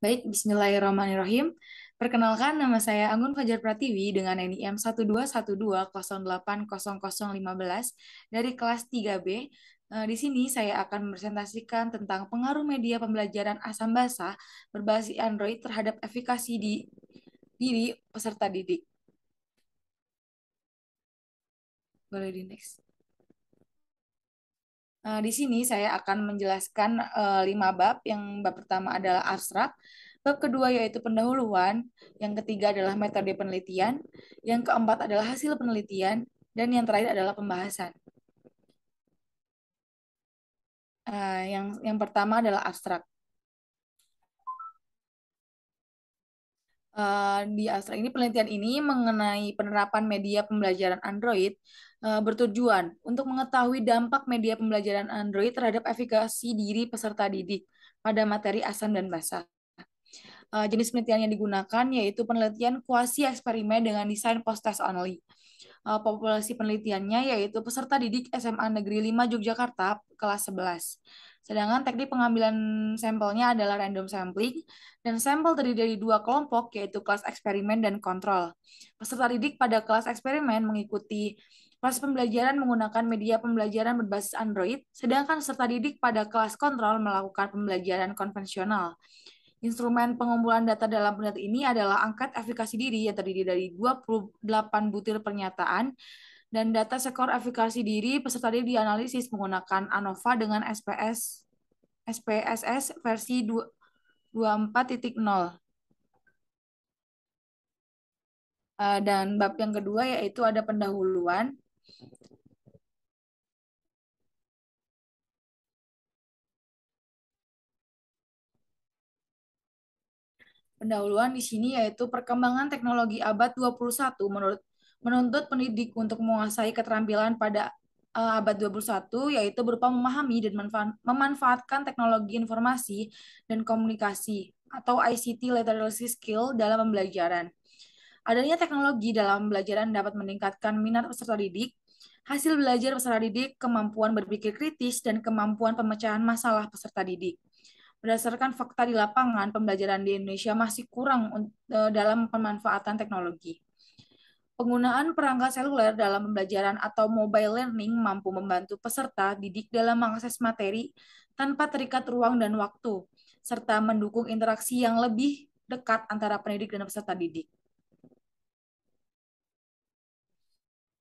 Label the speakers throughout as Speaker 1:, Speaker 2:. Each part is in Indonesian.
Speaker 1: Baik, Bismillahirrahmanirrahim. Perkenalkan, nama saya Anggun Fajar Pratiwi dengan NIM 1212080015 dari kelas 3B. Di sini saya akan mempresentasikan tentang pengaruh media pembelajaran asam basa berbasis Android terhadap efikasi di diri peserta didik. Boleh di next. Di sini saya akan menjelaskan 5 bab. Yang bab pertama adalah abstrak, bab kedua yaitu pendahuluan, yang ketiga adalah metode penelitian, yang keempat adalah hasil penelitian, dan yang terakhir adalah pembahasan. Yang pertama adalah abstrak. Di abstrak ini penelitian ini mengenai penerapan media pembelajaran Android bertujuan untuk mengetahui dampak media pembelajaran Android terhadap efikasi diri peserta didik pada materi asam dan basa. Jenis penelitian yang digunakan yaitu penelitian kuasi eksperimen dengan desain post-test only. Populasi penelitiannya yaitu peserta didik SMA Negeri 5 Yogyakarta kelas 11. Sedangkan teknik pengambilan sampelnya adalah random sampling dan sampel terdiri dari 2 kelompok yaitu kelas eksperimen dan kontrol. Peserta didik pada kelas eksperimen mengikuti kelas pembelajaran menggunakan media pembelajaran berbasis Android, sedangkan peserta didik pada kelas kontrol melakukan pembelajaran konvensional. Instrumen pengumpulan data dalam penelitian ini adalah angkat efikasi diri yang terdiri dari 28 butir pernyataan dan data skor efikasi diri peserta didik dianalisis menggunakan ANOVA dengan SPSS versi 24.0. Dan bab yang kedua yaitu ada pendahuluan. Pendahuluan di sini yaitu perkembangan teknologi abad 21 menuntut pendidik untuk menguasai keterampilan pada abad 21 yaitu berupa memahami dan memanfaatkan teknologi informasi dan komunikasi atau ICT literacy skill dalam pembelajaran. Adanya teknologi dalam pembelajaran dapat meningkatkan minat peserta didik, hasil belajar peserta didik, kemampuan berpikir kritis, dan kemampuan pemecahan masalah peserta didik. Berdasarkan fakta di lapangan, pembelajaran di Indonesia masih kurang dalam pemanfaatan teknologi. Penggunaan perangkat seluler dalam pembelajaran atau mobile learning mampu membantu peserta didik dalam mengakses materi tanpa terikat ruang dan waktu, serta mendukung interaksi yang lebih dekat antara pendidik dan peserta didik.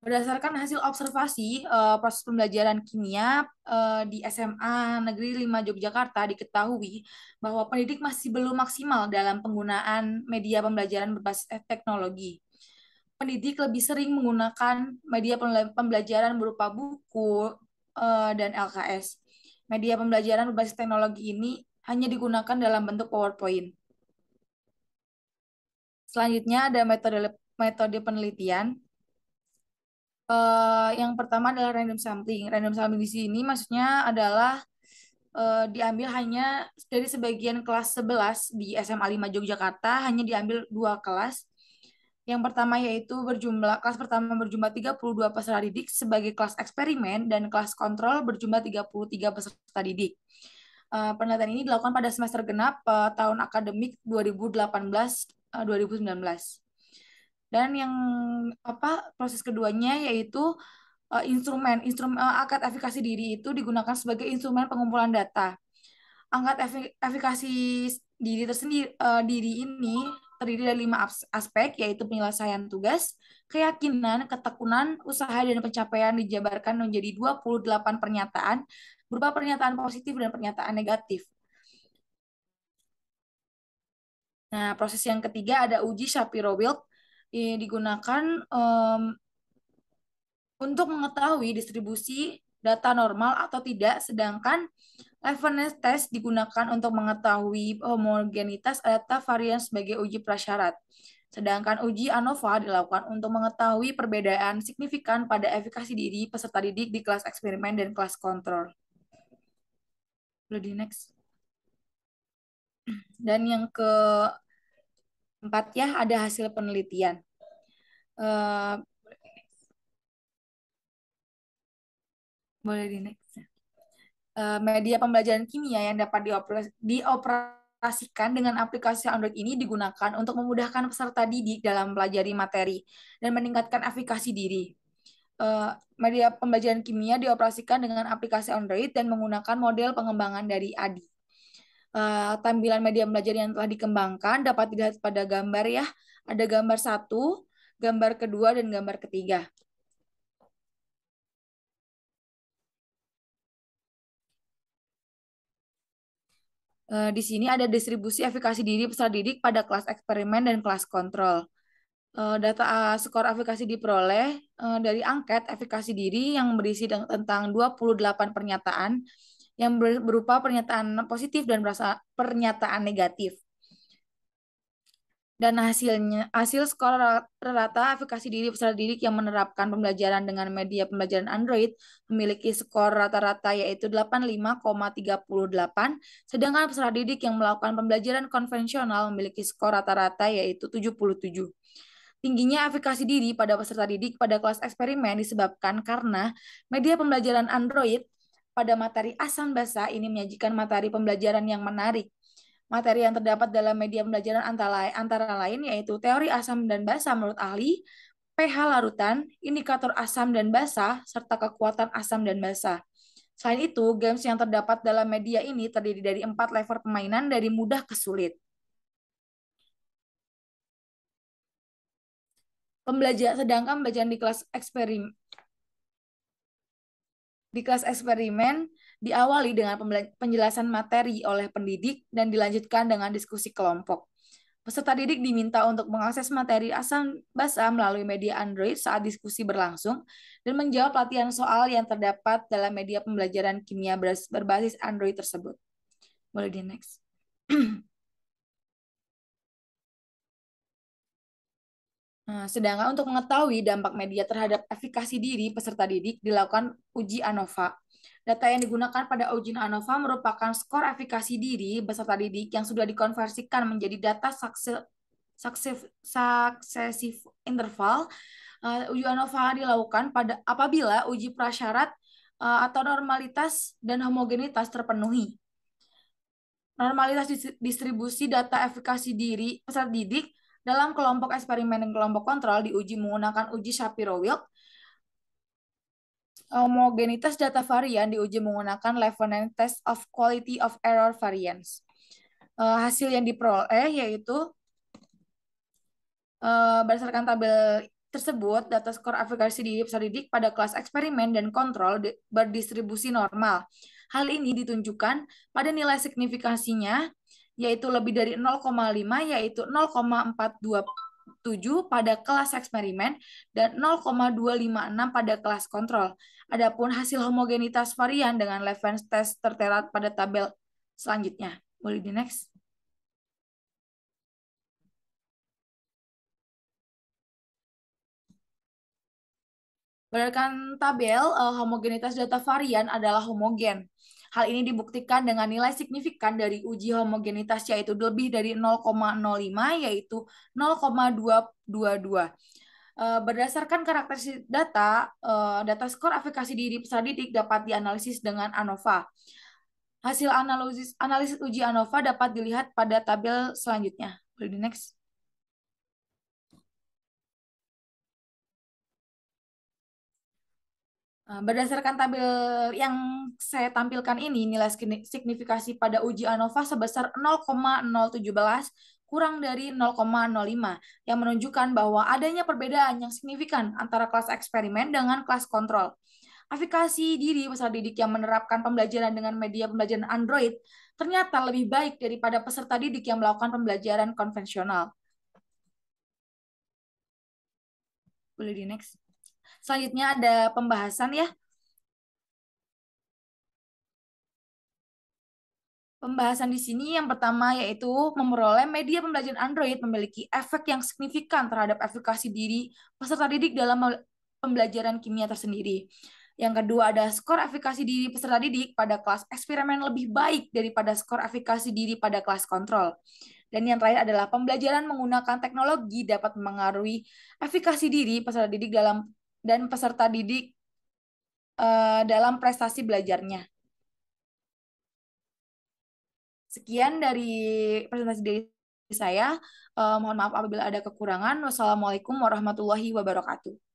Speaker 1: Berdasarkan hasil observasi proses pembelajaran kimia di SMA Negeri 5 Yogyakarta diketahui bahwa pendidik masih belum maksimal dalam penggunaan media pembelajaran berbasis teknologi. Pendidik lebih sering menggunakan media pembelajaran berupa buku dan LKS. Media pembelajaran berbasis teknologi ini hanya digunakan dalam bentuk PowerPoint. Selanjutnya ada metode penelitian. Yang pertama adalah random sampling. Random sampling di sini maksudnya adalah diambil hanya dari sebagian kelas 11 di SMA 5 Yogyakarta, hanya diambil 2 kelas. Yang pertama yaitu kelas pertama berjumlah 32 peserta didik sebagai kelas eksperimen dan kelas kontrol berjumlah 33 peserta didik. Penelitian ini dilakukan pada semester genap tahun akademik 2018-2019. Dan yang proses keduanya yaitu instrumen angkat efikasi diri itu digunakan sebagai instrumen pengumpulan data. Angkat efikasi diri ini terdiri dari 5 aspek yaitu penyelesaian tugas, keyakinan, ketekunan, usaha dan pencapaian dijabarkan menjadi 28 pernyataan berupa pernyataan positif dan pernyataan negatif. Nah, proses yang ketiga ada uji Shapiro-Wilk digunakan untuk mengetahui distribusi data normal atau tidak, sedangkan Levenes test digunakan untuk mengetahui homogenitas data varian sebagai uji prasyarat. Sedangkan uji ANOVA dilakukan untuk mengetahui perbedaan signifikan pada efikasi diri peserta didik di kelas eksperimen dan kelas kontrol. Boleh di next. Dan yang keempat ya, ada hasil penelitian. Boleh di next. Media pembelajaran kimia yang dapat dioperasikan dioperasikan dengan aplikasi Android ini digunakan untuk memudahkan peserta didik dalam mempelajari materi dan meningkatkan efikasi diri. Media pembelajaran kimia dioperasikan dengan aplikasi Android dan menggunakan model pengembangan dari ADI. Tampilan media belajar yang telah dikembangkan dapat dilihat pada gambar ya. Ada gambar 1, gambar kedua, dan gambar ketiga. Di sini ada distribusi efikasi diri peserta didik pada kelas eksperimen dan kelas kontrol. Data skor efikasi diperoleh dari angket efikasi diri yang berisi tentang 28 pernyataan yang berupa pernyataan positif dan pernyataan negatif. Dan hasil skor rata efikasi diri peserta didik yang menerapkan pembelajaran dengan media pembelajaran Android memiliki skor rata-rata yaitu 85,38, sedangkan peserta didik yang melakukan pembelajaran konvensional memiliki skor rata-rata yaitu 77. Tingginya efikasi diri pada peserta didik pada kelas eksperimen disebabkan karena media pembelajaran Android pada materi asam basa ini menyajikan materi pembelajaran yang menarik. Materi yang terdapat dalam media pembelajaran antara lain yaitu teori asam dan basa menurut ahli, pH larutan, indikator asam dan basa, serta kekuatan asam dan basa. Selain itu, games yang terdapat dalam media ini terdiri dari 4 level permainan dari mudah ke sulit. Sedangkan pembelajaran di kelas eksperimen diawali dengan penjelasan materi oleh pendidik dan dilanjutkan dengan diskusi kelompok. Peserta didik diminta untuk mengakses materi asam basa melalui media Android saat diskusi berlangsung dan menjawab latihan soal yang terdapat dalam media pembelajaran kimia berbasis Android tersebut. Boleh di next. Sedangkan untuk mengetahui dampak media terhadap efikasi diri peserta didik dilakukan uji ANOVA. Data yang digunakan pada uji ANOVA merupakan skor efikasi diri peserta didik yang sudah dikonversikan menjadi data successive interval. Uji ANOVA dilakukan apabila uji prasyarat atau normalitas dan homogenitas terpenuhi. Normalitas distribusi data efikasi diri peserta didik dalam kelompok eksperimen dan kelompok kontrol diuji menggunakan uji Shapiro-Wilk. Homogenitas data varian diuji menggunakan Levenen Test of Quality of Error Variance. Hasil yang diperoleh yaitu berdasarkan tabel tersebut, data skor efikasi diri peserta didik pada kelas eksperimen dan kontrol berdistribusi normal. Hal ini ditunjukkan pada nilai signifikasinya yaitu lebih dari 0,5 yaitu 0,427 pada kelas eksperimen dan 0,256 pada kelas kontrol. Adapun hasil homogenitas varian dengan Levens test tertera pada tabel selanjutnya. Boleh di next. Berdasarkan tabel, homogenitas data varian adalah homogen. Hal ini dibuktikan dengan nilai signifikan dari uji homogenitas yaitu lebih dari 0,05 yaitu 0,222. Berdasarkan karakteristik data, data skor efikasi diri peserta didik dapat dianalisis dengan ANOVA. Hasil analisis uji ANOVA dapat dilihat pada tabel selanjutnya. Boleh di next. Berdasarkan tabel yang saya tampilkan ini, nilai signifikasi pada uji ANOVA sebesar 0,017 kurang dari 0,05 yang menunjukkan bahwa adanya perbedaan yang signifikan antara kelas eksperimen dengan kelas kontrol. Efikasi diri peserta didik yang menerapkan pembelajaran dengan media pembelajaran Android ternyata lebih baik daripada peserta didik yang melakukan pembelajaran konvensional. Boleh di next. Selanjutnya ada pembahasan ya. Pembahasan di sini yang pertama yaitu memperoleh media pembelajaran Android memiliki efek yang signifikan terhadap efikasi diri peserta didik dalam pembelajaran kimia tersendiri. Yang kedua ada skor efikasi diri peserta didik pada kelas eksperimen lebih baik daripada skor efikasi diri pada kelas kontrol. Dan yang terakhir adalah pembelajaran menggunakan teknologi dapat mengaruhi efikasi diri peserta didik dan peserta didik dalam prestasi belajarnya. Sekian dari presentasi dari saya. Mohon maaf apabila ada kekurangan. Wassalamualaikum warahmatullahi wabarakatuh.